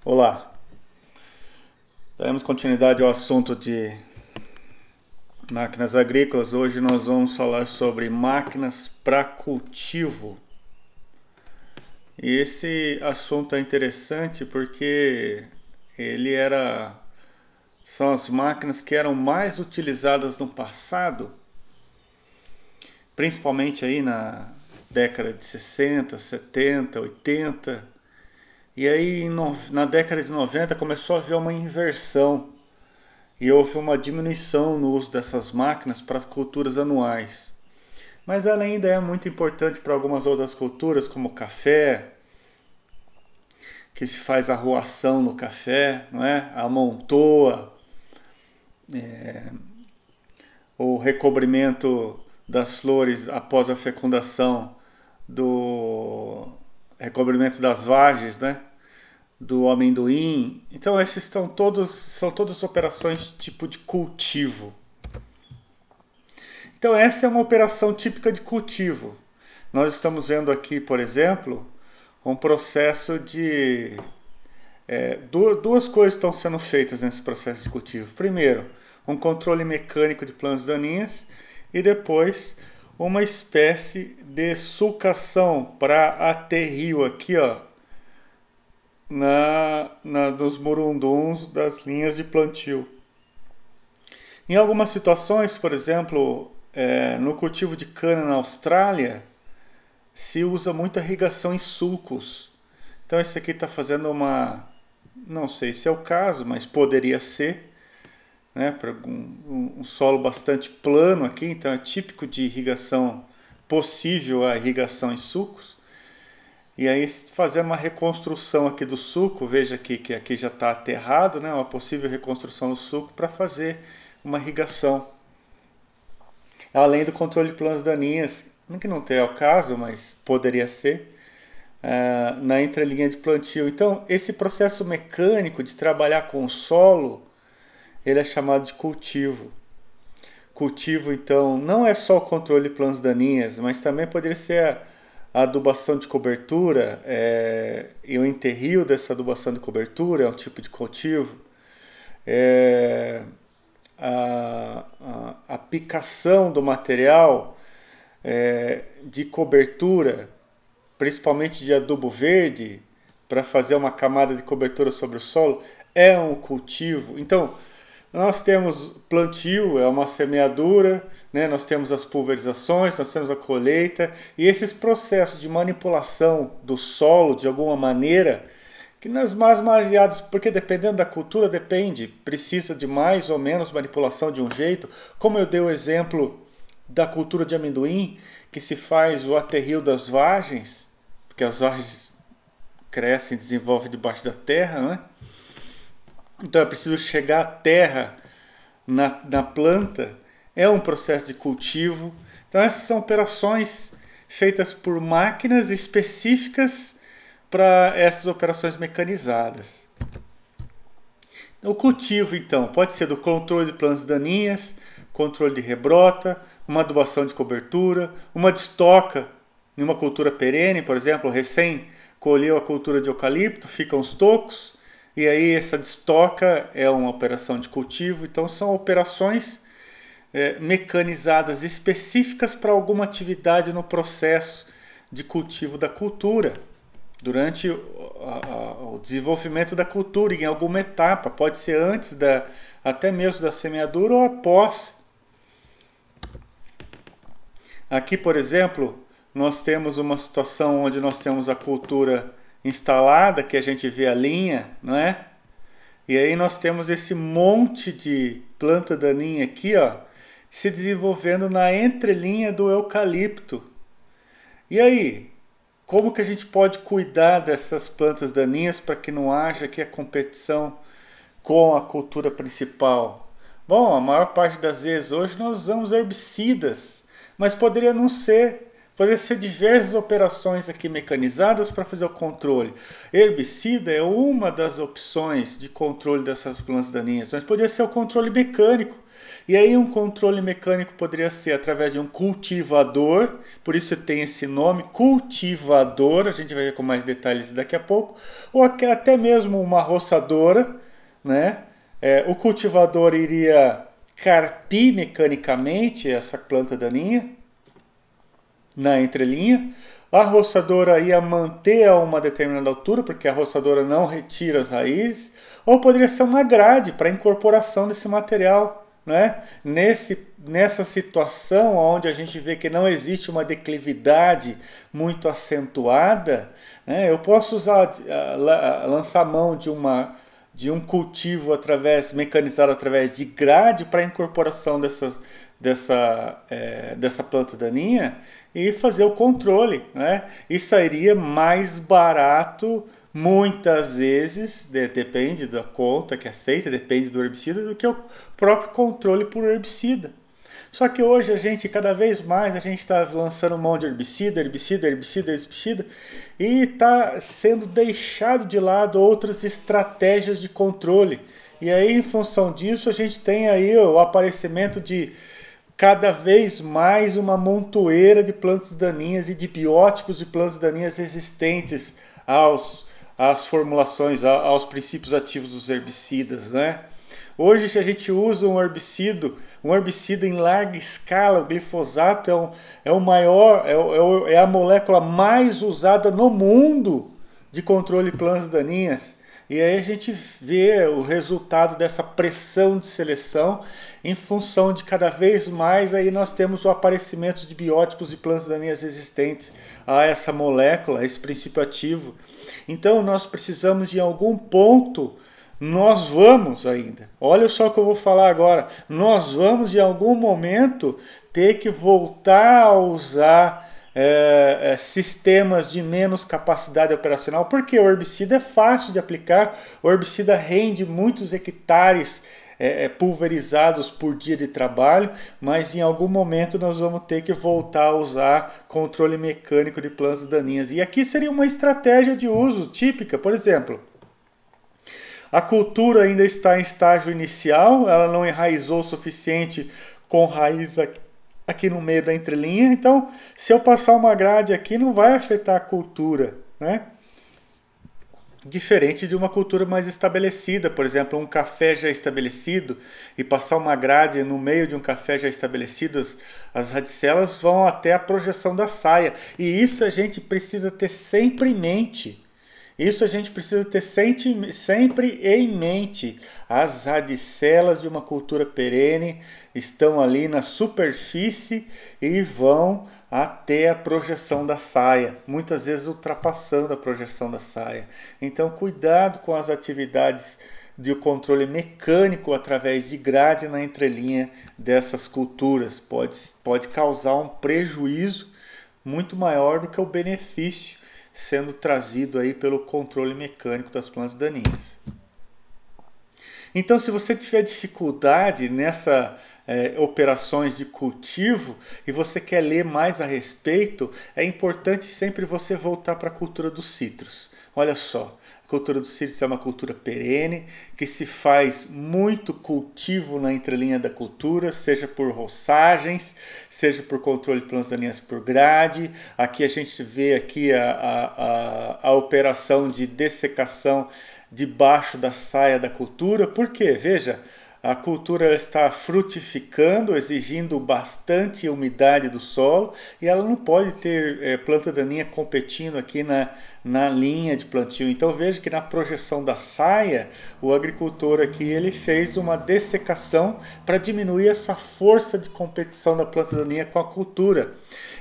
Olá, daremos continuidade ao assunto de máquinas agrícolas. Hoje nós vamos falar sobre máquinas para cultivo. E esse assunto é interessante porque são as máquinas que eram mais utilizadas no passado, principalmente aí na década de 60, 70, 80. E aí na década de 90 começou a haver uma inversão e houve uma diminuição no uso dessas máquinas para as culturas anuais. Mas ela ainda é muito importante para algumas outras culturas, como o café, que se faz arruação no café, não é? A montoa, o recobrimento das flores após a fecundação, do recobrimento das vagens, né? Do amendoim. Então esses são todas operações tipo de cultivo. Então essa é uma operação típica de cultivo. Nós estamos vendo aqui, por exemplo, um processo de... duas coisas estão sendo feitas nesse processo de cultivo. Primeiro, um controle mecânico de plantas daninhas e depois uma espécie de sulcação para aterrio aqui, ó, nos morunduns das linhas de plantio. Em algumas situações, por exemplo, no cultivo de cana na Austrália, se usa muita irrigação em sulcos. Então esse aqui está fazendo não sei se é o caso, mas poderia ser, né, para um solo bastante plano aqui, então é típico de irrigação, possível a irrigação em sulcos. E aí fazer uma reconstrução aqui do sulco, veja aqui que aqui já está aterrado, né, uma possível reconstrução do sulco para fazer uma irrigação. Além do controle de plantas daninhas, que não tem o caso, mas poderia ser, na entrelinha de plantio. Então esse processo mecânico de trabalhar com o solo, ele é chamado de cultivo. Cultivo, então, não é só o controle de plantas daninhas, mas também poderia ser a adubação de cobertura, e o enterrio dessa adubação de cobertura é um tipo de cultivo. A picação do material de cobertura, principalmente de adubo verde, para fazer uma camada de cobertura sobre o solo, é um cultivo. Então, nós temos plantio, é uma semeadura, né? Nós temos as pulverizações, nós temos a colheita, e esses processos de manipulação do solo, de alguma maneira, que nas mais variadas, porque dependendo da cultura, precisa de mais ou menos manipulação de um jeito, como eu dei o exemplo da cultura de amendoim, que se faz o aterrio das vagens, porque as vagens crescem e desenvolvem debaixo da terra, né? Então é preciso chegar à terra na planta, é um processo de cultivo. Então essas são operações feitas por máquinas específicas para essas operações mecanizadas. O cultivo, então, pode ser do controle de plantas daninhas, controle de rebrota, uma adubação de cobertura, uma destoca em uma cultura perene, por exemplo, recém colheu a cultura de eucalipto, ficam os tocos, e aí essa destoca é uma operação de cultivo. Então são operações mecanizadas específicas para alguma atividade no processo de cultivo da cultura, durante o desenvolvimento da cultura, em alguma etapa, pode ser antes até mesmo da semeadura ou após. Aqui, por exemplo, nós temos uma situação onde nós temos a cultura instalada, que a gente vê a linha, não é? E aí nós temos esse monte de planta daninha aqui, ó, se desenvolvendo na entrelinha do eucalipto. E aí, como que a gente pode cuidar dessas plantas daninhas para que não haja aqui a competição com a cultura principal? Bom, a maior parte das vezes hoje nós usamos herbicidas, mas poderia não ser. Poderia ser diversas operações aqui mecanizadas para fazer o controle. Herbicida é uma das opções de controle dessas plantas daninhas, mas poderia ser o controle mecânico, E aí um controle mecânico poderia ser através de um cultivador, por isso tem esse nome, cultivador, a gente vai ver com mais detalhes daqui a pouco, ou até mesmo uma roçadora, né? O cultivador iria carpir mecanicamente essa planta daninha na entrelinha. A roçadora ia manter a uma determinada altura, porque a roçadora não retira as raízes, ou poderia ser uma grade para incorporação desse material, né? Nessa situação onde a gente vê que não existe uma declividade muito acentuada, né? Eu posso lançar mão de um cultivo mecanizado através de grade para incorporação dessa planta daninha e fazer o controle, né? E sairia mais barato, muitas vezes, depende da conta que é feita, depende do herbicida, do que o próprio controle por herbicida. Só que hoje cada vez mais, a gente está lançando mão de herbicida e está sendo deixado de lado outras estratégias de controle. E aí, em função disso, a gente tem aí o aparecimento de cada vez mais uma montoeira de plantas daninhas e de biótipos de plantas daninhas resistentes às formulações, aos princípios ativos dos herbicidas, né? Hoje, se a gente usa um herbicida em larga escala, o glifosato é a molécula mais usada no mundo de controle de plantas daninhas. E aí a gente vê o resultado dessa pressão de seleção em função de cada vez mais aí nós temos o aparecimento de biótipos e plantas daninhas resistentes a essa molécula, a esse princípio ativo. Então nós precisamos em algum ponto, nós vamos ainda, olha só o que eu vou falar agora, nós vamos em algum momento ter que voltar a usar sistemas de menos capacidade operacional, porque o herbicida é fácil de aplicar, o herbicida rende muitos hectares pulverizados por dia de trabalho, mas em algum momento nós vamos ter que voltar a usar controle mecânico de plantas daninhas. E aqui seria uma estratégia de uso típica, por exemplo, a cultura ainda está em estágio inicial, ela não enraizou o suficiente com raiz aqui no meio da entrelinha, então se eu passar uma grade aqui não vai afetar a cultura, né? Diferente de uma cultura mais estabelecida, por exemplo, um café já estabelecido e passar uma grade no meio de um café já estabelecido, as radicelas vão até a projeção da saia. E isso a gente precisa ter sempre em mente. Isso a gente precisa ter sempre em mente. As radicelas de uma cultura perene estão ali na superfície e vão até a projeção da saia, muitas vezes ultrapassando a projeção da saia. Então, cuidado com as atividades de controle mecânico através de grade na entrelinha dessas culturas. Pode causar um prejuízo muito maior do que o benefício sendo trazido aí pelo controle mecânico das plantas daninhas. Então, se você tiver dificuldade nessa operações de cultivo e você quer ler mais a respeito, é importante sempre você voltar para a cultura dos citros. Olha só, a cultura dos citros é uma cultura perene, que se faz muito cultivo na entrelinha da cultura, seja por roçagens, seja por controle de plantas daninhas por grade. Aqui a gente vê aqui a operação de dessecação debaixo da saia da cultura. Por quê? Veja, a cultura está frutificando, exigindo bastante umidade do solo, e ela não pode ter planta daninha competindo aqui na linha de plantio. Então veja que na projeção da saia, o agricultor aqui ele fez uma dessecação para diminuir essa força de competição da planta daninha com a cultura.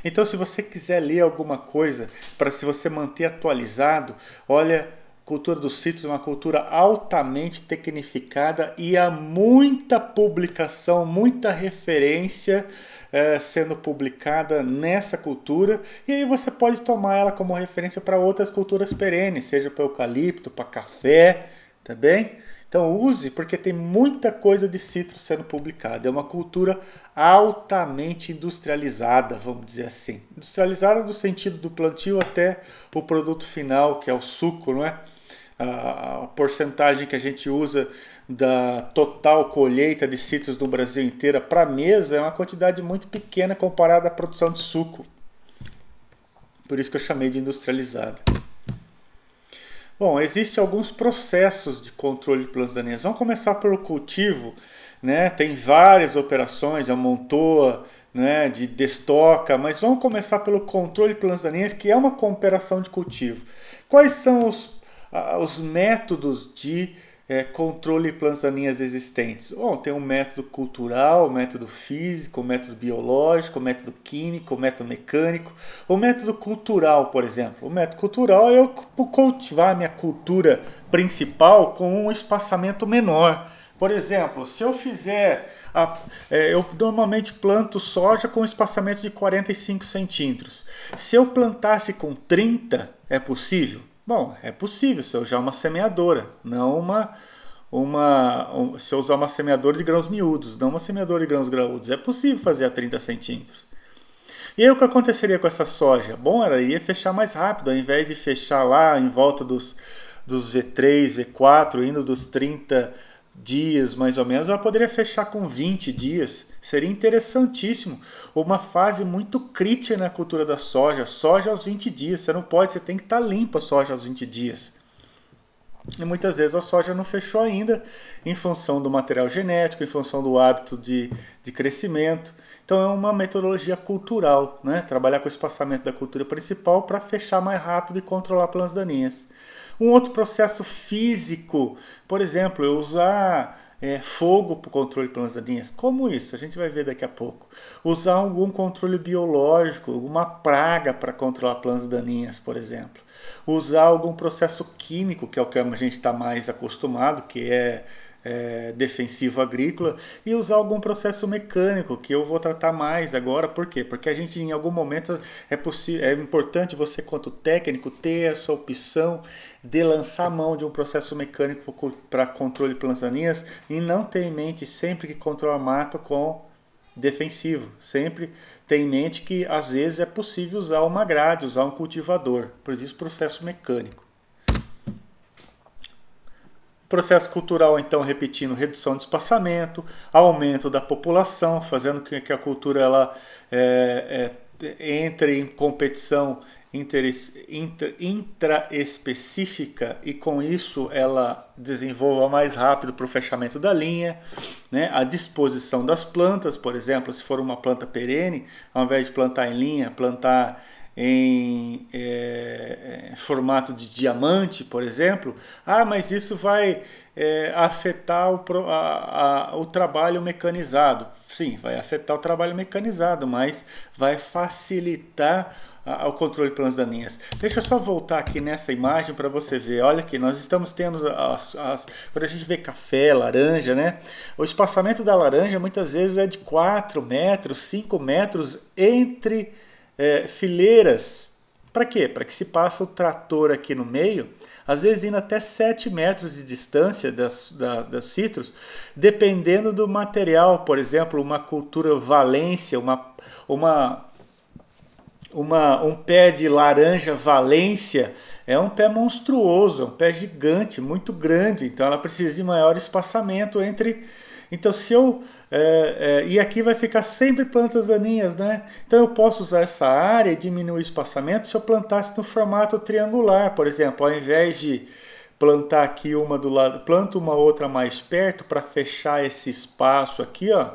Então, se você quiser ler alguma coisa, para se você manter atualizado, olha, cultura dos citros é uma cultura altamente tecnificada e há muita publicação, muita referência sendo publicada nessa cultura, e aí você pode tomar ela como referência para outras culturas perenes, seja para eucalipto, para café, tá bem? Então use, porque tem muita coisa de citros sendo publicada. É uma cultura altamente industrializada, vamos dizer assim. Industrializada no sentido do plantio até o produto final, que é o suco, não é? A porcentagem que a gente usa da total colheita de citros do Brasil inteira para mesa é uma quantidade muito pequena comparada à produção de suco. Por isso que eu chamei de industrializada. Bom, existem alguns processos de controle de plantas daninhas. Vamos começar pelo cultivo, né? Tem várias operações, amontoa, né, de destoca, mas vamos começar pelo controle de plantas daninhas, que é uma cooperação de cultivo. Quais são os métodos de controle de plantas daninhas existentes? Bom, tem um método cultural, o método físico, o método biológico, o método químico, o método mecânico. O método cultural, por exemplo. O método cultural é eu cultivar a minha cultura principal com um espaçamento menor. Por exemplo, se eu fizer... eu normalmente planto soja com espaçamento de 45 centímetros. Se eu plantasse com 30, é possível? Bom, é possível se eu usar uma semeadora, não se eu usar uma semeadora de grãos miúdos, não uma semeadora de grãos graúdos. É possível fazer a 30 centímetros. E aí o que aconteceria com essa soja? Bom, ela ia fechar mais rápido, ao invés de fechar lá em volta dos V3, V4, indo dos 30 dias mais ou menos, ela poderia fechar com 20 dias. Seria interessantíssimo. Uma fase muito crítica na cultura da soja. Soja aos 20 dias. Você tem que estar limpa a soja aos 20 dias. E muitas vezes a soja não fechou ainda, em função do material genético, em função do hábito de crescimento. Então é uma metodologia cultural, né? Trabalhar com o espaçamento da cultura principal para fechar mais rápido e controlar plantas daninhas. Um outro processo físico, por exemplo, eu usar fogo para o controle de plantas daninhas. Como isso? A gente vai ver daqui a pouco. Usar algum controle biológico, alguma praga para controlar plantas daninhas, por exemplo. Usar algum processo químico, que é o que a gente está mais acostumado, que é defensivo agrícola, e usar algum processo mecânico, que eu vou tratar mais agora. Por quê? Porque a gente, em algum momento, é importante você, quanto técnico, ter essa opção de lançar a mão de um processo mecânico para controle de plantas daninhas e não ter em mente sempre que controla mato com defensivo. Sempre ter em mente que, às vezes, é possível usar uma grade, usar um cultivador. Por isso, processo mecânico. Processo cultural, então, repetindo, redução de espaçamento, aumento da população, fazendo com que a cultura ela, entre em competição intraespecífica e com isso ela desenvolva mais rápido para o fechamento da linha, né? A disposição das plantas, por exemplo, se for uma planta perene, ao invés de plantar em linha, plantar em formato de diamante, por exemplo, mas isso vai afetar o trabalho mecanizado. Sim, vai afetar o trabalho mecanizado, mas vai facilitar o controle de plantas daninhas. Deixa eu só voltar aqui nessa imagem para você ver. Olha aqui, nós estamos tendo quando a gente vê café, laranja, né? O espaçamento da laranja muitas vezes é de 4 metros, 5 metros entre fileiras. Para quê? Para que se passe o trator aqui no meio, às vezes indo até 7 metros de distância das citros, dependendo do material. Por exemplo, uma cultura valência, um pé de laranja valência é um pé monstruoso, é um pé gigante, muito grande, então ela precisa de maior espaçamento entre... Então se eu... e aqui vai ficar sempre plantas daninhas, né? Então eu posso usar essa área e diminuir o espaçamento se eu plantasse no formato triangular, por exemplo, ao invés de plantar aqui uma do lado, planto uma outra mais perto para fechar esse espaço aqui, ó.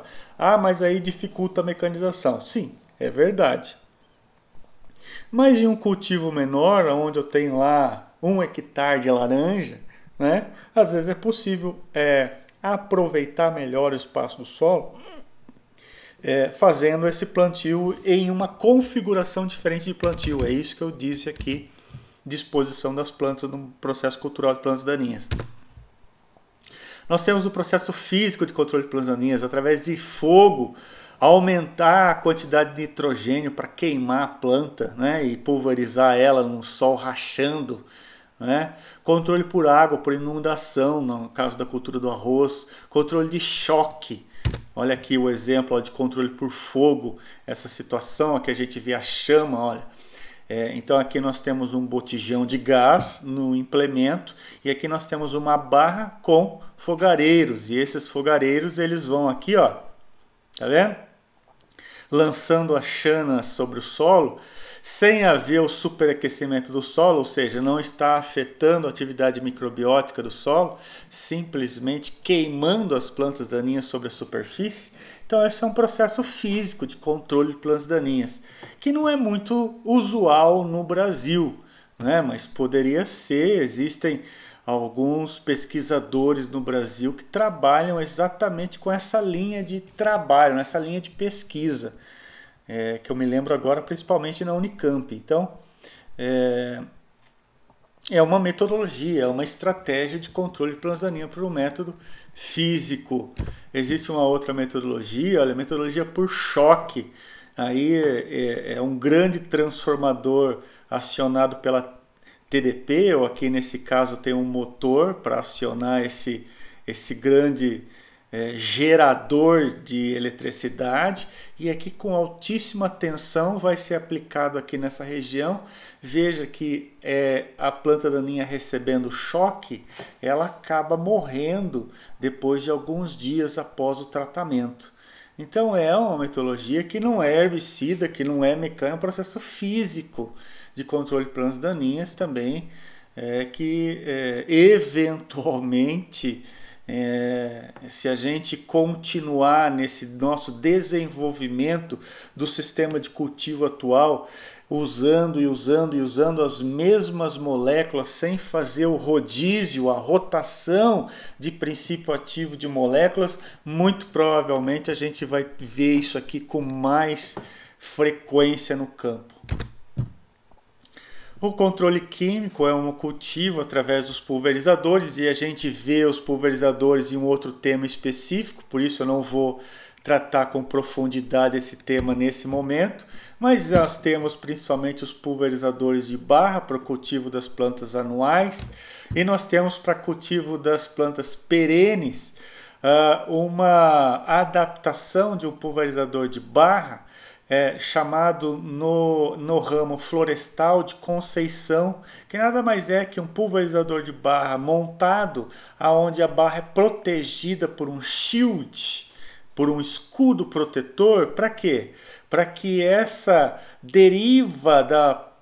Mas aí dificulta a mecanização. Sim, é verdade. Mas em um cultivo menor, onde eu tenho lá 1 hectare de laranja, né? Às vezes é possível aproveitar melhor o espaço do solo, fazendo esse plantio em uma configuração diferente de plantio. É isso que eu disse aqui, disposição das plantas no processo cultural de plantas daninhas. Nós temos o processo físico de controle de plantas daninhas, através de fogo, aumentar a quantidade de nitrogênio para queimar a planta, né, e pulverizar ela no sol rachando, né? Controle por água, por inundação, no caso da cultura do arroz. Controle de choque. Olha aqui o exemplo de controle por fogo. Essa situação aqui a gente vê a chama, olha. Então aqui nós temos um botijão de gás no implemento e aqui nós temos uma barra com fogareiros. E esses fogareiros eles vão aqui, ó, tá vendo? Lançando a chana sobre o solo, sem haver o superaquecimento do solo, ou seja, não está afetando a atividade microbiótica do solo, simplesmente queimando as plantas daninhas sobre a superfície. Então esse é um processo físico de controle de plantas daninhas, que não é muito usual no Brasil, né? Mas poderia ser. Existem alguns pesquisadores no Brasil que trabalham exatamente com essa linha de trabalho, nessa linha de pesquisa, que eu me lembro agora principalmente na Unicamp. Então, é uma metodologia, é uma estratégia de controle de plantas daninhas por um método físico. Existe uma outra metodologia, olha, a metodologia por choque. Aí é um grande transformador acionado pela TDP, ou aqui nesse caso tem um motor para acionar esse grande gerador de eletricidade, e aqui com altíssima tensão vai ser aplicado aqui nessa região. Veja que a planta daninha recebendo choque, ela acaba morrendo depois de alguns dias após o tratamento. Então é uma metodologia que não é herbicida, que não é mecânica, é um processo físico de controle de plantas daninhas também, que eventualmente, se a gente continuar nesse nosso desenvolvimento do sistema de cultivo atual, usando as mesmas moléculas sem fazer o rodízio, a rotação de princípio ativo de moléculas, muito provavelmente a gente vai ver isso aqui com mais frequência no campo. O controle químico é um cultivo através dos pulverizadores, e a gente vê os pulverizadores em um outro tema específico, por isso eu não vou tratar com profundidade esse tema nesse momento, mas nós temos principalmente os pulverizadores de barra para o cultivo das plantas anuais, e nós temos para cultivo das plantas perenes uma adaptação de um pulverizador de barra chamado no ramo florestal de Conceição, que nada mais é que um pulverizador de barra montado onde a barra é protegida por um shield, por um escudo protetor. Para quê? Para que essa deriva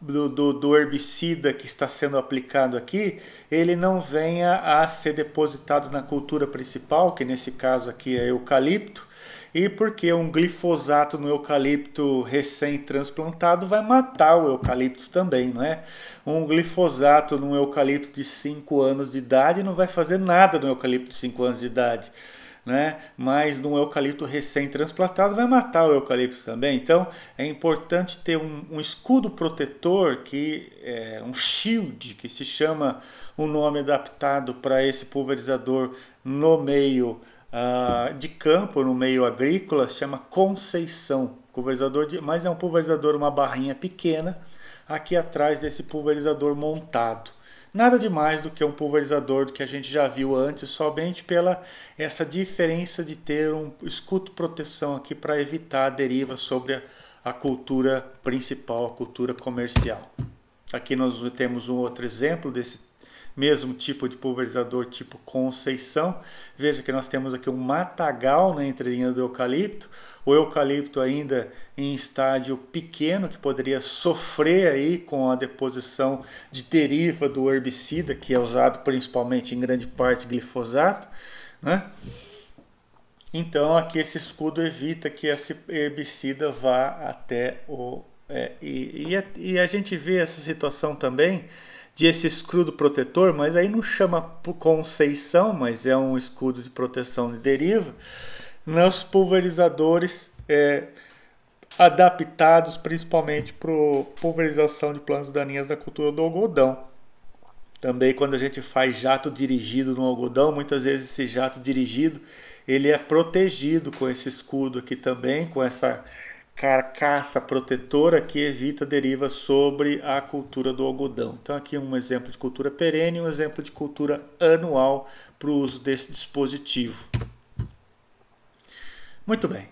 do herbicida que está sendo aplicado aqui, ele não venha a ser depositado na cultura principal, que nesse caso aqui é eucalipto, e porque um glifosato no eucalipto recém-transplantado vai matar o eucalipto também, não é? Um glifosato num eucalipto de 5 anos de idade não vai fazer nada no eucalipto de 5 anos de idade, né? Mas num eucalipto recém-transplantado vai matar o eucalipto também. Então é importante ter um escudo protetor, que é um shield, que se chama um nome adaptado para esse pulverizador no meio de campo, no meio agrícola, se chama Conceição. Mas é um pulverizador, uma barrinha pequena, aqui atrás desse pulverizador montado. Nada demais do que um pulverizador que a gente já viu antes, somente pela essa diferença de ter um escudo de proteção aqui para evitar a deriva sobre a cultura principal, a cultura comercial. Aqui nós temos um outro exemplo desse mesmo tipo de pulverizador tipo Conceição. Veja que nós temos aqui um matagal na entrelinha do eucalipto, o eucalipto ainda em estágio pequeno, que poderia sofrer aí com a deposição de deriva do herbicida, que é usado principalmente em grande parte glifosato, né? Então aqui esse escudo evita que esse herbicida vá até o... E a gente vê essa situação também de esse escudo protetor, mas aí não chama Conceição, mas é um escudo de proteção de deriva, nos pulverizadores adaptados principalmente para pulverização de plantas daninhas da cultura do algodão. Também quando a gente faz jato dirigido no algodão, muitas vezes esse jato dirigido ele é protegido com esse escudo aqui também, com essa carcaça protetora que evita deriva sobre a cultura do algodão. Então aqui um exemplo de cultura perene e um exemplo de cultura anual para o uso desse dispositivo. Muito bem.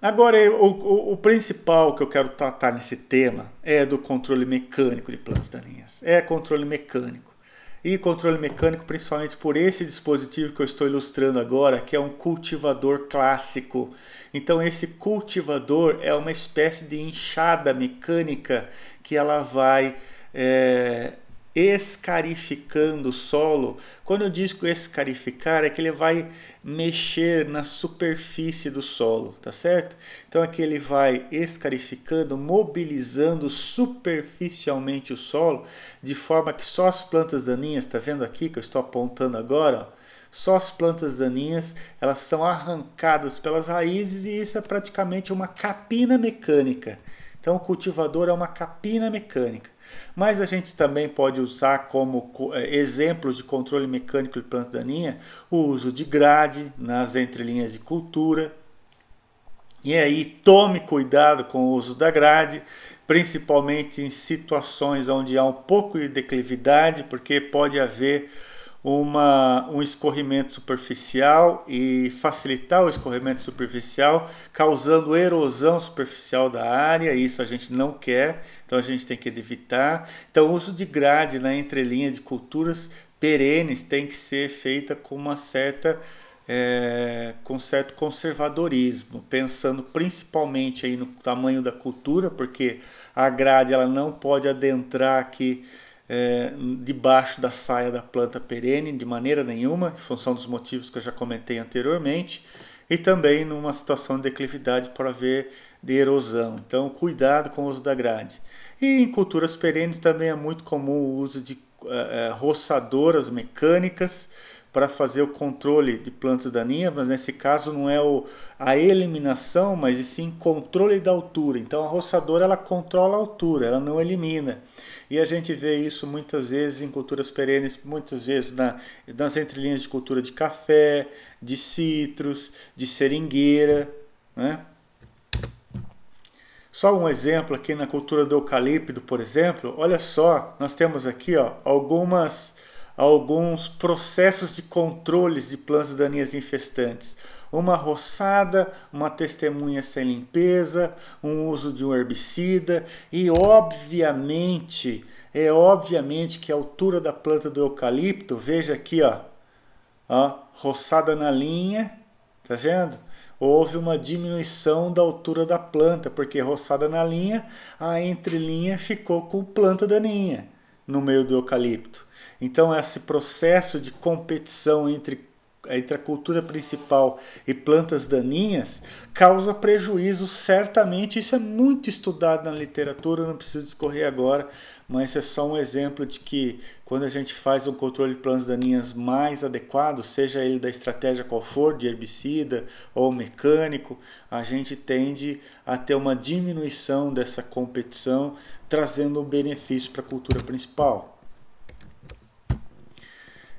Agora, o principal que eu quero tratar nesse tema é do controle mecânico de plantas daninhas. É controle mecânico. E controle mecânico principalmente por esse dispositivo que eu estou ilustrando agora, que é um cultivador clássico. Então esse cultivador é uma espécie de enxada mecânica que ela vai escarificando o solo. Quando eu digo escarificar, é que ele vai mexer na superfície do solo, tá certo? Então aqui ele vai escarificando, mobilizando superficialmente o solo, de forma que só as plantas daninhas, tá vendo aqui que eu estou apontando agora, ó, só as plantas daninhas, elas são arrancadas pelas raízes e isso é praticamente uma capina mecânica. Então o cultivador é uma capina mecânica. Mas a gente também pode usar como exemplos de controle mecânico de planta daninha o uso de grade nas entrelinhas de cultura. E aí tome cuidado com o uso da grade, principalmente em situações onde há um pouco de declividade, porque pode haver um escorrimento superficial e facilitar o escorrimento superficial, causando erosão superficial da área. Isso a gente não quer, então a gente tem que evitar. Então o uso de grade na entrelinha de culturas perenes tem que ser feita com uma certa com certo conservadorismo, pensando principalmente aí no tamanho da cultura, porque a grade ela não pode adentrar aqui debaixo da saia da planta perene de maneira nenhuma, em função dos motivos que eu já comentei anteriormente, e também numa situação de declividade para haver de erosão. Então, cuidado com o uso da grade. E em culturas perenes também é muito comum o uso de roçadoras mecânicas para fazer o controle de plantas daninhas, mas nesse caso não é a eliminação, mas e sim controle da altura. Então a roçadora ela controla a altura, ela não elimina. E a gente vê isso muitas vezes em culturas perenes, muitas vezes nas entrelinhas de cultura de café, de citros, de seringueira, né? Só um exemplo aqui na cultura do eucalipto, por exemplo, olha só, nós temos aqui ó, alguns processos de controles de plantas daninhas infestantes. Uma roçada, uma testemunha sem limpeza, um uso de um herbicida e obviamente que a altura da planta do eucalipto, veja aqui ó, roçada na linha, tá vendo? Houve uma diminuição da altura da planta, porque roçada na linha, a entrelinha ficou com planta daninha no meio do eucalipto. Então esse processo de competição entre a cultura principal e plantas daninhas causa prejuízo certamente. Isso é muito estudado na literatura, não preciso discorrer agora, mas é só um exemplo de que quando a gente faz um controle de plantas daninhas mais adequado, seja ele da estratégia qual for, de herbicida ou mecânico, a gente tende a ter uma diminuição dessa competição, trazendo um benefício para a cultura principal.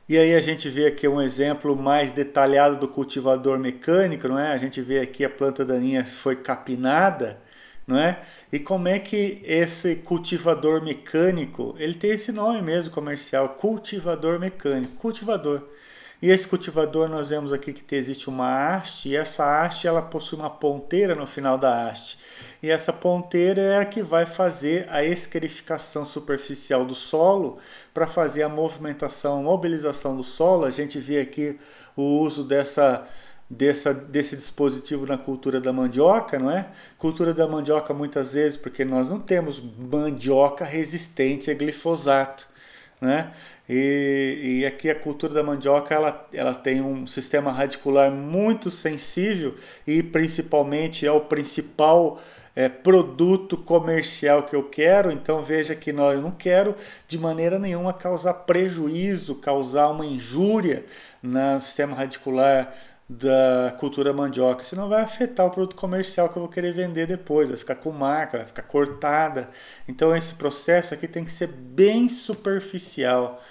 E aí a gente vê aqui um exemplo mais detalhado do cultivador mecânico, não é? A gente vê aqui a planta daninha foi capinada, não é? E como é que esse cultivador mecânico, ele tem esse nome mesmo comercial, cultivador mecânico, cultivador. E esse cultivador nós vemos aqui que existe uma haste, e essa haste ela possui uma ponteira no final da haste. E essa ponteira é a que vai fazer a escarificação superficial do solo para fazer a movimentação, a mobilização do solo. A gente vê aqui o uso desse dispositivo na cultura da mandioca, não é? Cultura da mandioca muitas vezes porque nós não temos mandioca resistente a glifosato, né? E aqui a cultura da mandioca ela tem um sistema radicular muito sensível e principalmente é o principal produto comercial que eu quero. Então veja que eu não quero de maneira nenhuma causar prejuízo, causar uma injúria no sistema radicular da cultura mandioca, senão vai afetar o produto comercial que eu vou querer vender depois, vai ficar com marca, vai ficar cortada. Então esse processo aqui tem que ser bem superficial.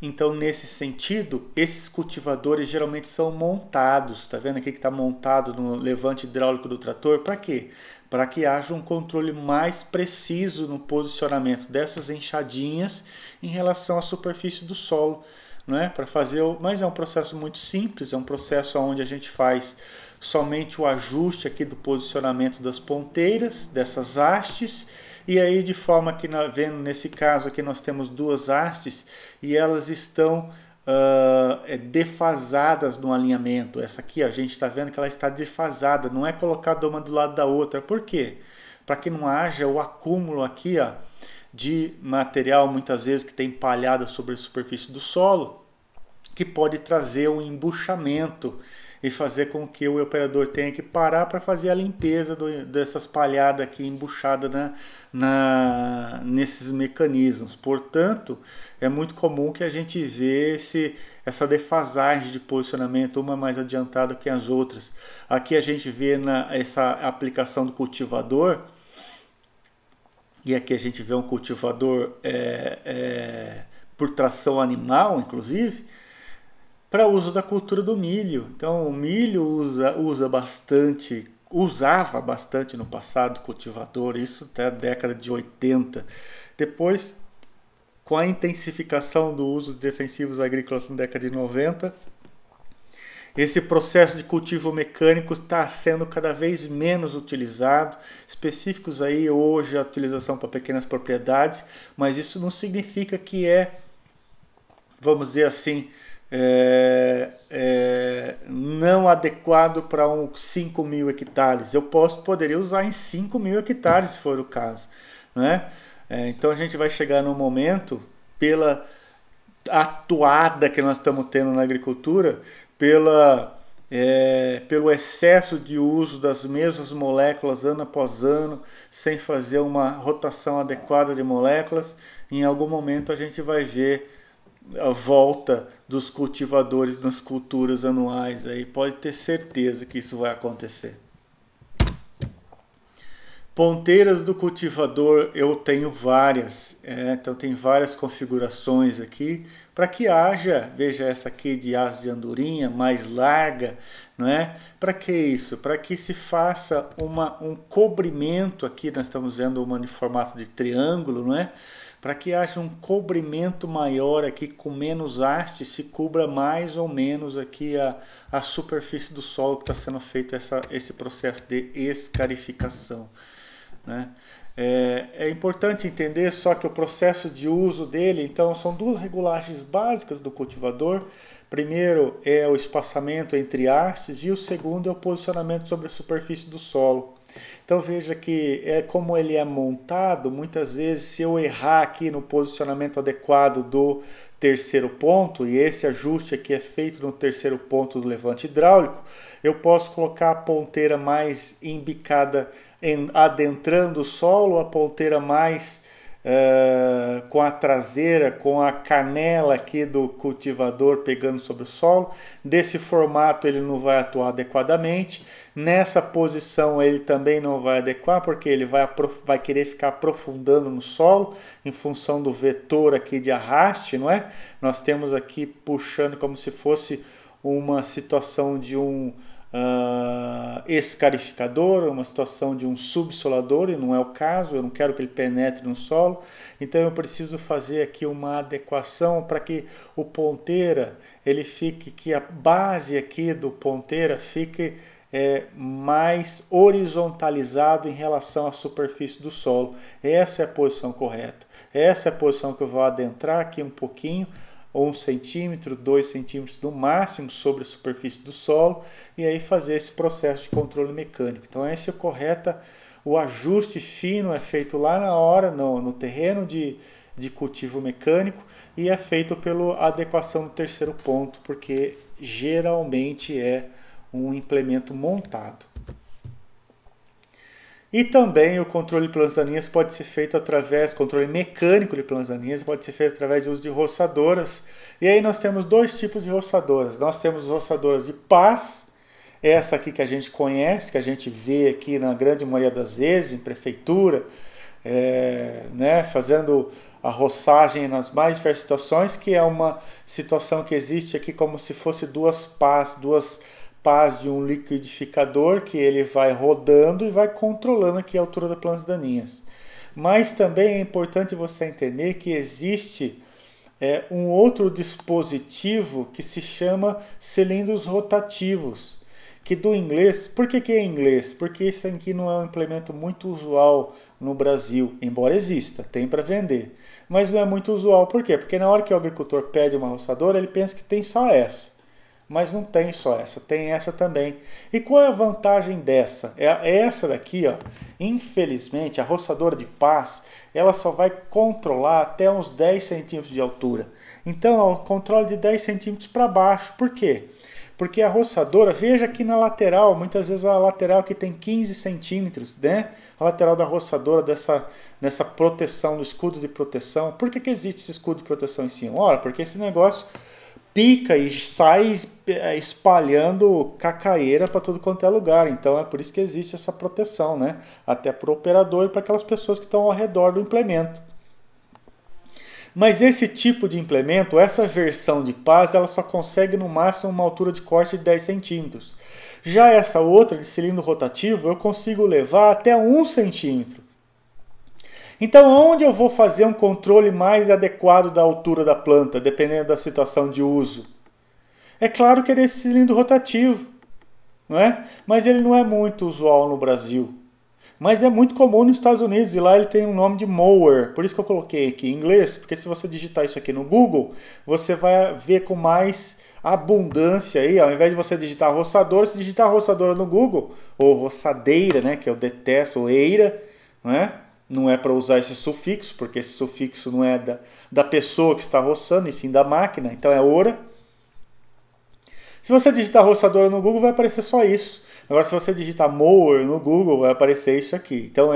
Então nesse sentido, esses cultivadores geralmente são montados, tá vendo aqui que está montado no levante hidráulico do trator, para quê? Para que haja um controle mais preciso no posicionamento dessas enxadinhas em relação à superfície do solo. Não é? Para fazer, mas é um processo muito simples, é um processo onde a gente faz somente o ajuste aqui do posicionamento das ponteiras, dessas hastes, e aí de forma que, vendo nesse caso aqui, nós temos duas hastes e elas estão defasadas no alinhamento. Essa aqui, a gente está vendo que ela está defasada, não é colocada uma do lado da outra. Por quê? Para que não haja o acúmulo aqui de material, muitas vezes que tem palhada sobre a superfície do solo, que pode trazer um embuchamento e fazer com que o operador tenha que parar para fazer a limpeza dessas palhadas aqui embuchadas nesses mecanismos. Portanto, é muito comum que a gente veja essa defasagem de posicionamento, uma mais adiantada que as outras. Aqui a gente vê essa aplicação do cultivador, e aqui a gente vê um cultivador por tração animal, inclusive, para uso da cultura do milho. Então o milho usava bastante no passado cultivador, isso até a década de 80. Depois, com a intensificação do uso de defensivos agrícolas na década de 90, esse processo de cultivo mecânico está sendo cada vez menos utilizado, específicos aí hoje a utilização para pequenas propriedades, mas isso não significa que vamos dizer assim, não adequado para 5.000 hectares. Eu poderia usar em 5.000 hectares, se for o caso, né? Então a gente vai chegar num momento, pela atuada que nós estamos tendo na agricultura, pelo excesso de uso das mesmas moléculas ano após ano, sem fazer uma rotação adequada de moléculas, em algum momento a gente vai ver a volta dos cultivadores nas culturas anuais. Aí pode ter certeza que isso vai acontecer. Ponteiras do cultivador eu tenho várias, então tem várias configurações aqui, para que haja, veja essa aqui de aço de andorinha, mais larga, não é? Para que isso? Para que se faça um cobrimento aqui, nós estamos vendo uma em formato de triângulo, não é? Para que haja um cobrimento maior aqui, com menos haste, se cubra mais ou menos aqui a superfície do solo que está sendo feito esse processo de escarificação, né? É importante entender só que o processo de uso dele, então, são duas regulagens básicas do cultivador. Primeiro é o espaçamento entre hastes e o segundo é o posicionamento sobre a superfície do solo. Então veja que como ele é montado, muitas vezes se eu errar aqui no posicionamento adequado do terceiro ponto, e esse ajuste aqui é feito no terceiro ponto do levante hidráulico, eu posso colocar a ponteira mais embicada, adentrando o solo, a ponteira mais com a traseira, com a canela aqui do cultivador pegando sobre o solo. Desse formato ele não vai atuar adequadamente. Nessa posição ele também não vai adequar, porque ele vai querer ficar aprofundando no solo, em função do vetor aqui de arraste, não é? Nós temos aqui puxando como se fosse uma situação de um escarificador, uma situação de um subsolador, e não é o caso, eu não quero que ele penetre no solo. Então eu preciso fazer aqui uma adequação para que o ponteira, que a base aqui do ponteira fique mais horizontalizado em relação à superfície do solo. Essa é a posição correta. Essa é a posição que eu vou adentrar aqui um pouquinho, 1 centímetro, 2 centímetros no máximo sobre a superfície do solo, e aí fazer esse processo de controle mecânico. Então esse é o correto, o ajuste fino é feito lá na hora, no terreno de cultivo mecânico, e é feito pela adequação do terceiro ponto, porque geralmente é um implemento montado. E também o controle de plantas daninhas pode ser feito controle mecânico de plantas daninhas pode ser feito através do uso de roçadoras. E aí nós temos dois tipos de roçadoras. Nós temos roçadoras de pás, essa aqui que a gente conhece, que a gente vê aqui na grande maioria das vezes em prefeitura, fazendo a roçagem nas mais diversas situações, que é uma situação que existe aqui como se fosse duas pás de um liquidificador, que ele vai rodando e vai controlando aqui a altura das plantas daninhas. Mas também é importante você entender que existe um outro dispositivo que se chama cilindros rotativos, que do inglês, por que é inglês? Porque esse aqui não é um implemento muito usual no Brasil, embora exista, tem para vender. Mas não é muito usual, por quê? Porque na hora que o agricultor pede uma roçadora, ele pensa que tem só essa. Mas não tem só essa, tem essa também. E qual é a vantagem dessa? É essa daqui, ó. Infelizmente, a roçadora de pás, ela só vai controlar até uns 10 centímetros de altura. Então, o controle de 10 centímetros para baixo. Por quê? Porque a roçadora, veja aqui na lateral, muitas vezes a lateral que tem 15 centímetros, né? A lateral da roçadora nessa proteção, do escudo de proteção. Por que existe esse escudo de proteção em cima? Ora, porque esse negócio pica e sai espalhando cacaeira para tudo quanto é lugar. Então é por isso que existe essa proteção, né? Até para o operador e para aquelas pessoas que estão ao redor do implemento. Mas esse tipo de implemento, essa versão de pás, ela só consegue no máximo uma altura de corte de 10 centímetros. Já essa outra de cilindro rotativo, eu consigo levar até 1 centímetro. Então, onde eu vou fazer um controle mais adequado da altura da planta, dependendo da situação de uso? É claro que é desse cilindro rotativo, não é? Mas ele não é muito usual no Brasil. Mas é muito comum nos Estados Unidos, e lá ele tem um nome de mower. Por isso que eu coloquei aqui em inglês, porque se você digitar isso aqui no Google, você vai ver com mais abundância aí. Ao invés de você digitar roçadora, se digitar roçadora no Google, ou roçadeira, né, que eu detesto, ou eira, não é? Não é para usar esse sufixo, porque esse sufixo não é da pessoa que está roçando, e sim da máquina, então é ora. Se você digitar roçadora no Google, vai aparecer só isso. Agora, se você digitar mower no Google, vai aparecer isso aqui. Então,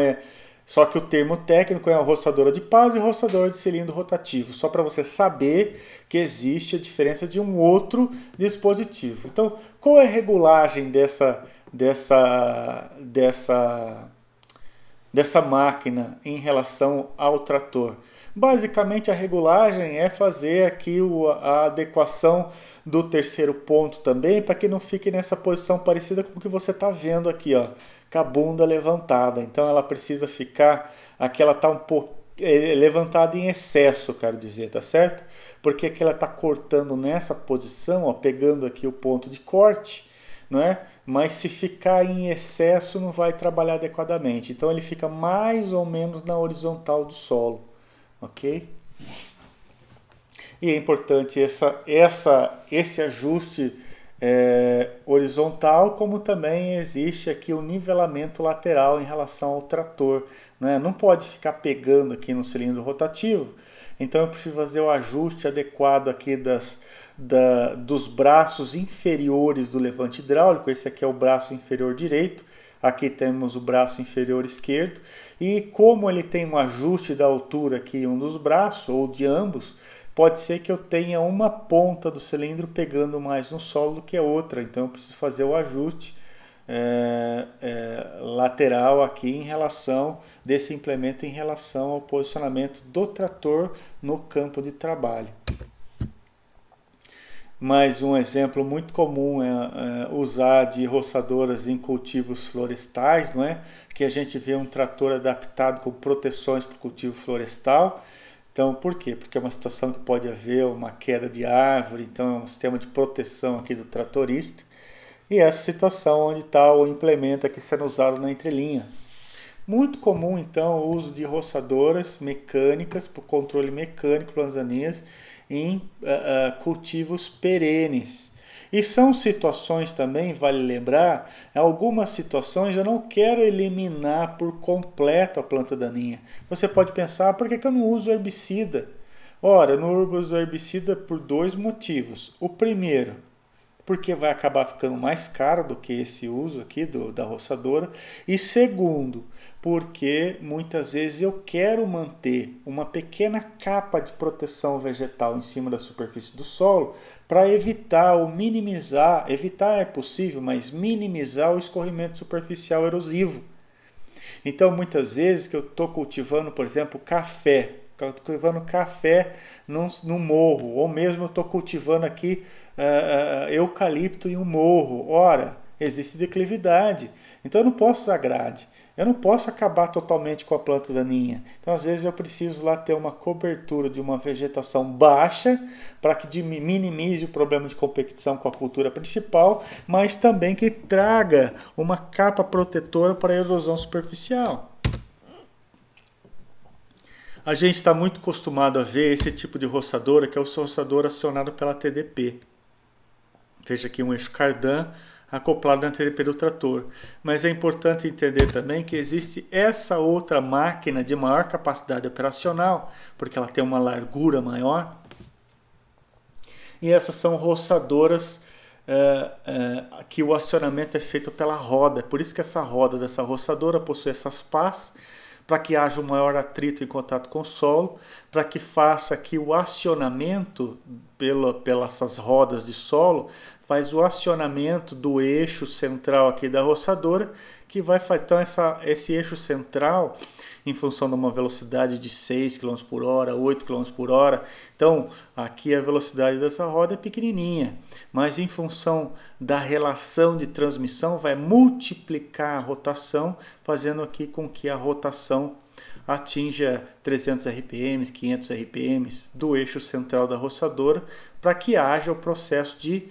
só que o termo técnico é a roçadora de pás e roçadora de cilindro rotativo. Só para você saber que existe a diferença de um outro dispositivo. Então, qual é a regulagem dessa máquina em relação ao trator? Basicamente, a regulagem é fazer aqui a adequação do terceiro ponto também, para que não fique nessa posição parecida com o que você está vendo aqui, ó, com a bunda levantada. Então ela precisa ficar, aqui ela está um pouco levantada em excesso, quero dizer, tá certo? Porque aqui ela está cortando nessa posição, ó, pegando aqui o ponto de corte, não é? Mas se ficar em excesso não vai trabalhar adequadamente. Então ele fica mais ou menos na horizontal do solo, ok? E é importante esse ajuste horizontal, como também existe aqui o nivelamento lateral em relação ao trator, né? Não pode ficar pegando aqui no cilindro rotativo, então eu preciso fazer o ajuste adequado aqui dos braços inferiores do levante hidráulico. Esse aqui é o braço inferior direito, aqui temos o braço inferior esquerdo, e como ele tem um ajuste da altura aqui um dos braços, ou de ambos, pode ser que eu tenha uma ponta do cilindro pegando mais no solo do que a outra. Então eu preciso fazer o ajuste lateral aqui em relação desse implemento em relação ao posicionamento do trator no campo de trabalho. Mais um exemplo muito comum é usar de roçadoras em cultivos florestais, não é? Que a gente vê um trator adaptado com proteções para o cultivo florestal. Então, por quê? Porque é uma situação que pode haver uma queda de árvore, então é um sistema de proteção aqui do tratorista. E essa situação onde está o implemento aqui sendo usado na entrelinha. Muito comum, então, o uso de roçadoras mecânicas, para o controle mecânico, planzanias, em cultivos perenes. E são situações também, vale lembrar, algumas situações eu não quero eliminar por completo a planta daninha. Você pode pensar, por que eu não uso herbicida? Ora, eu não uso herbicida por 2 motivos. O primeiro, porque vai acabar ficando mais caro do que esse uso aqui da roçadora. E segundo, porque muitas vezes eu quero manter uma pequena capa de proteção vegetal em cima da superfície do solo para evitar ou minimizar, evitar é possível, mas minimizar o escorrimento superficial erosivo. Então muitas vezes que eu estou cultivando, por exemplo, café, num morro, ou mesmo eu estou cultivando aqui eucalipto em um morro. Ora, existe declividade, então eu não posso usar grade. Eu não posso acabar totalmente com a planta daninha. Então, às vezes, eu preciso lá ter uma cobertura de uma vegetação baixa para que minimize o problema de competição com a cultura principal, mas também que traga uma capa protetora para a erosão superficial. A gente está muito acostumado a ver esse tipo de roçadora, que é o roçador acionado pela TDP. Veja aqui um eixo cardan acoplado na TDP do trator. Mas é importante entender também que existe essa outra máquina de maior capacidade operacional, porque ela tem uma largura maior. E essas são roçadoras que o acionamento é feito pela roda. Por isso que essa roda dessa roçadora possui essas pás, para que haja um maior atrito em contato com o solo, para que faça aqui o acionamento pelas rodas de solo, faz o acionamento do eixo central aqui da roçadora, que vai fazer então esse eixo central, em função de uma velocidade de 6 km por hora, 8 km por hora. Então, aqui a velocidade dessa roda é pequenininha, mas em função da relação de transmissão, vai multiplicar a rotação, fazendo aqui com que a rotação atinja 300 RPM, 500 RPM do eixo central da roçadora, para que haja o processo de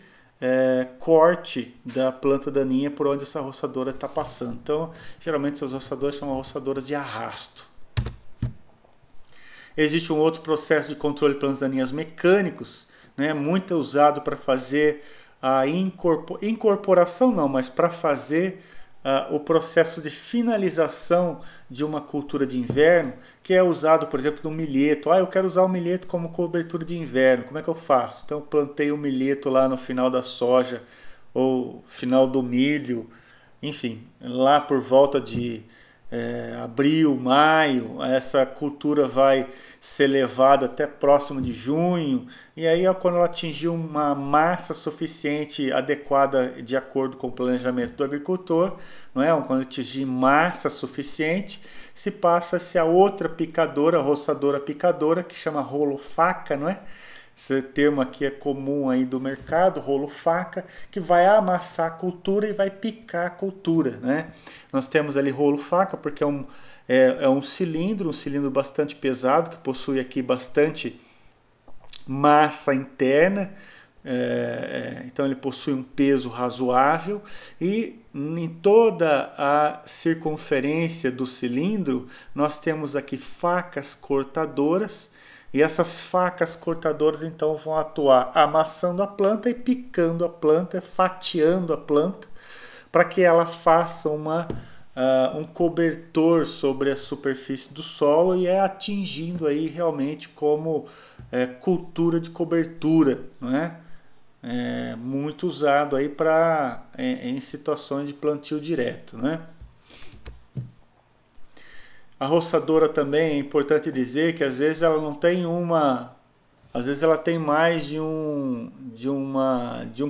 corte da planta daninha por onde essa roçadora está passando. Então, geralmente essas roçadoras são roçadoras de arrasto. Existe um outro processo de controle de plantas daninhas mecânicos, né, muito usado para fazer a incorporação, não, mas para fazer o processo de finalização de uma cultura de inverno, que é usado, por exemplo, no milheto. Eu quero usar o milheto como cobertura de inverno, como é que eu faço? Então eu plantei o milheto lá no final da soja, ou final do milho, enfim, lá por volta de abril, maio, essa cultura vai ser levada até próximo de junho, e aí quando ela atingir uma massa suficiente, adequada de acordo com o planejamento do agricultor, não é? Quando atingir massa suficiente, se passa-se a outra picadora, roçadora picadora, que chama rolo-faca, não é? Esse termo aqui é comum aí do mercado, rolo-faca, que vai amassar a cultura e vai picar a cultura, né? Nós temos ali rolo-faca porque é um cilindro bastante pesado, que possui aqui bastante massa interna, então ele possui um peso razoável, e em toda a circunferência do cilindro nós temos aqui facas cortadoras, e essas facas cortadoras então vão atuar amassando a planta e picando a planta, fatiando a planta, para que ela faça um cobertor sobre a superfície do solo, e atingindo aí realmente como cultura de cobertura, não é? Muito usado aí em situações de plantio direto, né? A roçadora também é importante dizer que às vezes ela não tem às vezes ela tem mais de um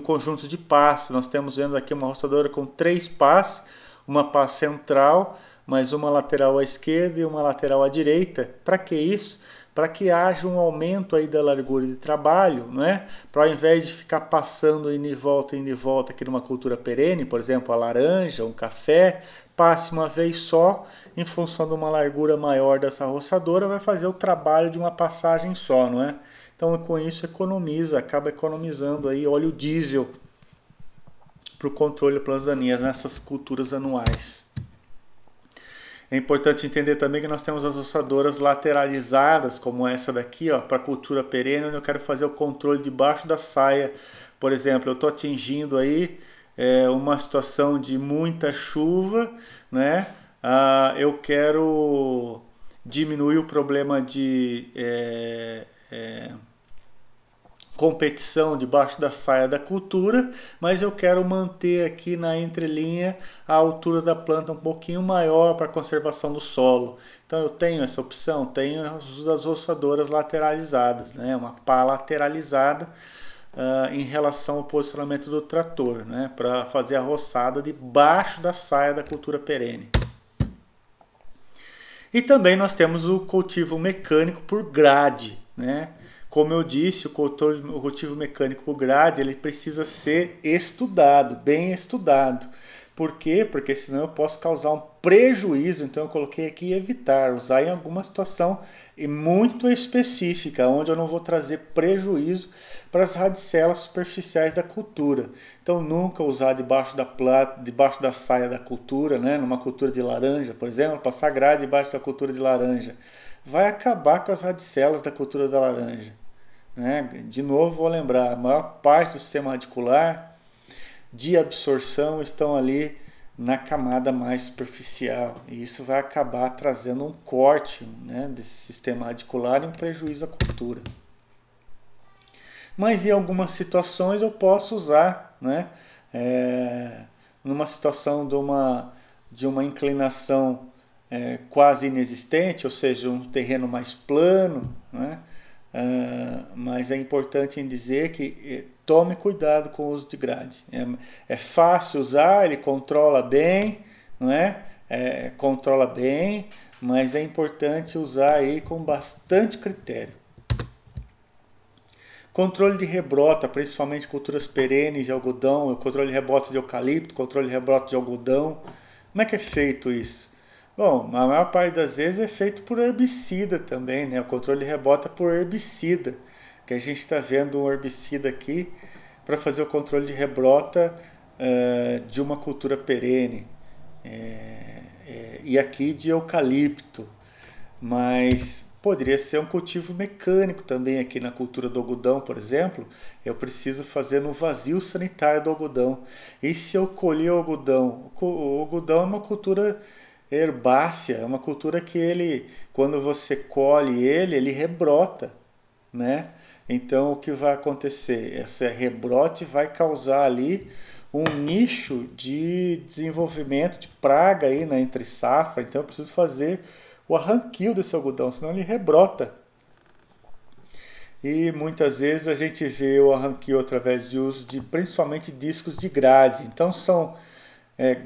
conjunto de pás. Nós temos vendo aqui uma roçadora com 3 pás, uma pá central, mais uma lateral à esquerda e uma lateral à direita. Para que isso? Para que haja um aumento aí da largura de trabalho, não é? Para, ao invés de ficar passando indo e volta aqui numa cultura perene, por exemplo, a laranja, um café, passe uma vez só, em função de uma largura maior dessa roçadora, vai fazer o trabalho de uma passagem só, não é? Então, com isso, acaba economizando aí óleo diesel para o controle de plantas daninhas nessas culturas anuais. É importante entender também que nós temos as roçadoras lateralizadas, como essa daqui, para cultura perene, onde eu quero fazer o controle debaixo da saia. Por exemplo, eu estou atingindo aí uma situação de muita chuva, né? Eu quero diminuir o problema de competição debaixo da saia da cultura, mas eu quero manter aqui na entrelinha a altura da planta um pouquinho maior para a conservação do solo. Então eu tenho essa opção, tenho as roçadoras lateralizadas, né? Uma pá lateralizada em relação ao posicionamento do trator, né? Para fazer a roçada debaixo da saia da cultura perene. E também nós temos o cultivo mecânico por grade, né? Como eu disse, o cultivo mecânico por grade ele precisa ser estudado, bem estudado, Por quê? Porque senão eu posso causar um prejuízo. Então eu coloquei aqui evitar, usar em alguma situação muito específica, onde eu não vou trazer prejuízo para as radicelas superficiais da cultura. Então nunca usar debaixo da planta, debaixo da saia da cultura, né? Numa cultura de laranja, por exemplo, passar grade debaixo da cultura de laranja. Vai acabar com as radicelas da cultura da laranja. Né? De novo, vou lembrar, a maior parte do sistema radicular de absorção estão ali na camada mais superficial. E isso vai acabar trazendo um corte, né, desse sistema radicular e um prejuízo à cultura. Mas em algumas situações eu posso usar, né, numa situação de uma inclinação quase inexistente, ou seja, um terreno mais plano, né, mas é importante dizer que tome cuidado com o uso de grade. É fácil usar, ele controla bem, não é? Controla bem, mas é importante usar aí com bastante critério. Controle de rebrota, principalmente culturas perenes de algodão, controle de rebrota de eucalipto, controle de rebrota de algodão. Como é que é feito isso? Bom, a maior parte das vezes é feito por herbicida também, né? O controle de rebrota por herbicida, que a gente está vendo um herbicida aqui para fazer o controle de rebrota de uma cultura perene. E aqui de eucalipto, mas poderia ser um cultivo mecânico também aqui na cultura do algodão, por exemplo. Eu preciso fazer no vazio sanitário do algodão. E se eu colher o algodão? O algodão é uma cultura herbácea, é uma cultura que ele, quando você colhe ele rebrota, né? Então o que vai acontecer? Esse rebrote vai causar ali um nicho de desenvolvimento de praga aí na entre safra. Então eu preciso fazer o arranquio desse algodão, senão ele rebrota. E muitas vezes a gente vê o arranquio através de uso de principalmente discos de grade. Então são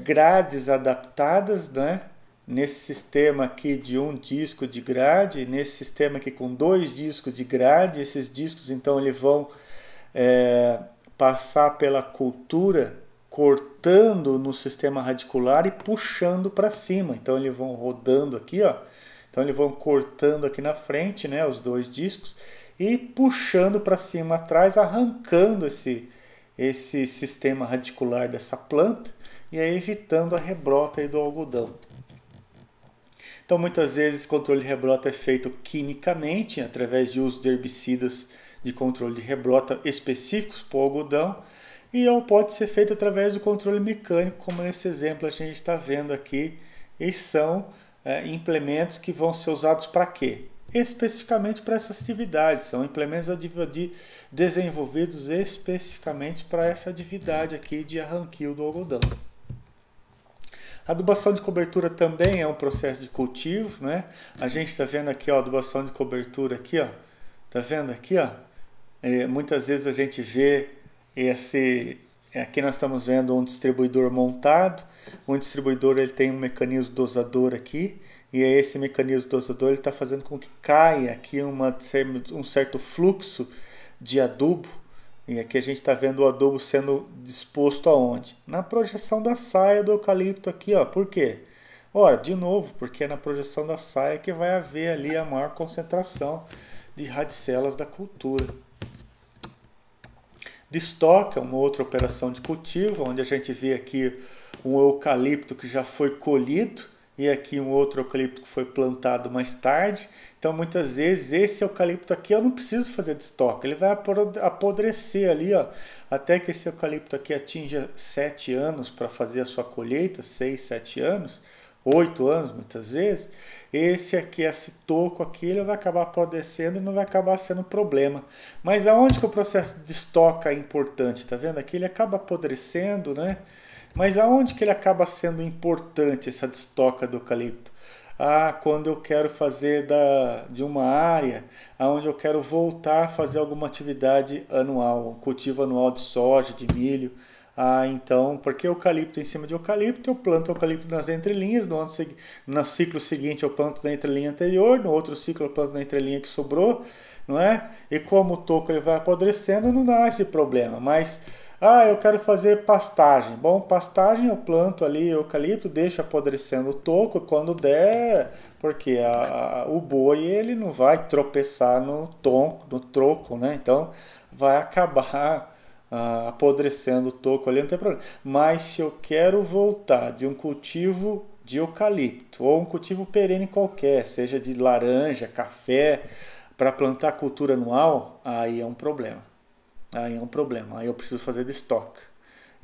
grades adaptadas, né? Nesse sistema aqui de um disco de grade, nesse sistema aqui com 2 discos de grade. Esses discos então eles vão passar pela cultura, cortando no sistema radicular e puxando para cima. Então eles vão rodando aqui, ó. Então eles vão cortando aqui na frente, né, os 2 discos e puxando para cima atrás, arrancando esse sistema radicular dessa planta e aí evitando a rebrota aí do algodão. Então muitas vezes o controle de rebrota é feito quimicamente, através de uso de herbicidas de controle de rebrota específicos para o algodão, ou pode ser feito através do controle mecânico, como nesse exemplo a gente está vendo aqui, e são implementos que vão ser usados para quê? Especificamente para essas atividades, são implementos desenvolvidos especificamente para essa atividade aqui de arranquio do algodão. A adubação de cobertura também é um processo de cultivo, né? A gente está vendo aqui, ó, a adubação de cobertura aqui, ó. Tá vendo aqui, ó? Muitas vezes a gente vê aqui nós estamos vendo um distribuidor montado. Um distribuidor ele tem um mecanismo dosador aqui, e esse mecanismo dosador ele está fazendo com que caia aqui um certo fluxo de adubo. E aqui a gente está vendo o adubo sendo disposto aonde? Na projeção da saia do eucalipto aqui, ó. Por quê? Ora, de novo, porque é na projeção da saia que vai haver ali a maior concentração de radicelas da cultura. Destoca, uma outra operação de cultivo, onde a gente vê aqui um eucalipto que já foi colhido e aqui um outro eucalipto que foi plantado mais tarde. Então muitas vezes esse eucalipto aqui eu não preciso fazer destoque, ele vai apodrecer ali, ó, até que esse eucalipto aqui atinja 7 anos para fazer a sua colheita, 6, 7 anos, 8 anos muitas vezes. Esse aqui, esse toco aqui, ele vai acabar apodrecendo e não vai acabar sendo problema. Mas aonde que o processo de estoca é importante? Tá vendo? Aqui ele acaba apodrecendo, né? Mas aonde que ele acaba sendo importante, essa destoca do eucalipto? Quando eu quero fazer de uma área onde eu quero voltar a fazer alguma atividade anual, um cultivo anual de soja, de milho. Então, porque eucalipto em cima de eucalipto, eu planto eucalipto nas entrelinhas, no ciclo seguinte eu planto na entrelinha anterior, no outro ciclo eu planto na entrelinha que sobrou, não é? E como o toco ele vai apodrecendo, não dá esse problema, mas Ah, eu quero fazer pastagem. Bom, pastagem eu planto ali eucalipto, deixo apodrecendo o toco quando der, porque o boi ele não vai tropeçar no troco, né? Então vai acabar apodrecendo o toco ali, não tem problema. Mas se eu quero voltar de um cultivo de eucalipto ou um cultivo perene qualquer, seja de laranja, café, para plantar cultura anual, aí é um problema. Aí é um problema. Aí eu preciso fazer de estoque.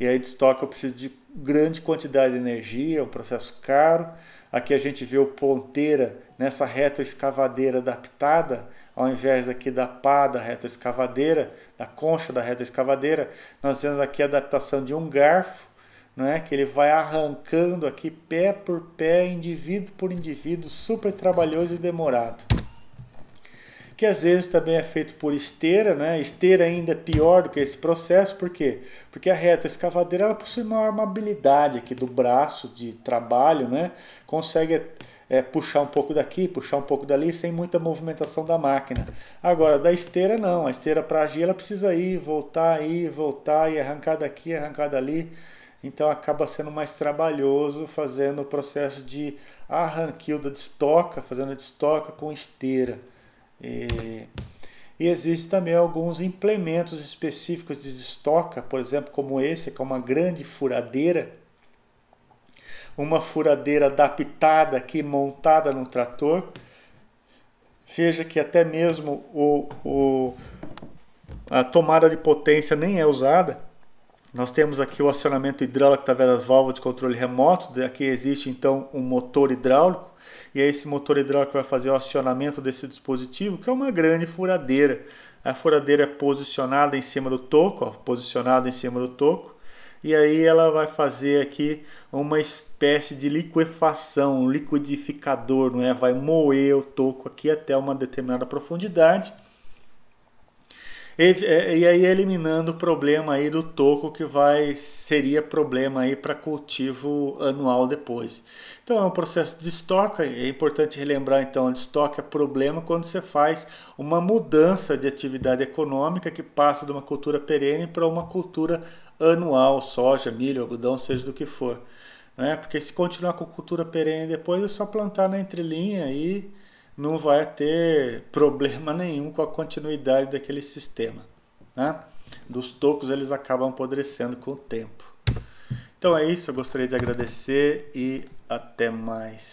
E aí de estoque eu preciso de grande quantidade de energia, é um processo caro. Aqui a gente vê o ponteira nessa retroescavadeira adaptada, ao invés aqui da pá da retroescavadeira, da concha da retroescavadeira, nós vemos aqui a adaptação de um garfo, não é? Que ele vai arrancando aqui pé por pé, indivíduo por indivíduo, super trabalhoso e demorado. Que às vezes também é feito por esteira, né? Esteira ainda é pior do que esse processo, por quê? Porque a retroescavadeira ela possui uma armabilidade aqui do braço de trabalho, né? Consegue puxar um pouco daqui, puxar um pouco dali, sem muita movimentação da máquina. Agora, da esteira não, a esteira para agir ela precisa ir, voltar, e arrancar daqui, arrancar dali. Então acaba sendo mais trabalhoso fazendo o processo de arranquio da destoca, fazendo a destoca com esteira. E existem também alguns implementos específicos de estoca, por exemplo, como esse, que é uma grande furadeira, uma furadeira adaptada aqui, montada no trator. Veja que até mesmo a tomada de potência nem é usada. Nós temos aqui o acionamento hidráulico através das válvulas de controle remoto. Aqui existe então um motor hidráulico. E é esse motor hidráulico vai fazer o acionamento desse dispositivo, que é uma grande furadeira. A furadeira é posicionada em cima do toco, posicionada em cima do toco. E aí ela vai fazer aqui uma espécie de liquefação, um liquidificador, não é? Vai moer o toco aqui até uma determinada profundidade. E aí eliminando o problema aí do toco que seria problema aí para cultivo anual depois. Então é um processo de estoque, é importante relembrar então, de estoque é problema quando você faz uma mudança de atividade econômica que passa de uma cultura perene para uma cultura anual, soja, milho, algodão, seja do que for. Né? Porque se continuar com cultura perene depois é só plantar na entrelinha e não vai ter problema nenhum com a continuidade daquele sistema. Né? Dos tocos eles acabam apodrecendo com o tempo. Então é isso, eu gostaria de agradecer e até mais.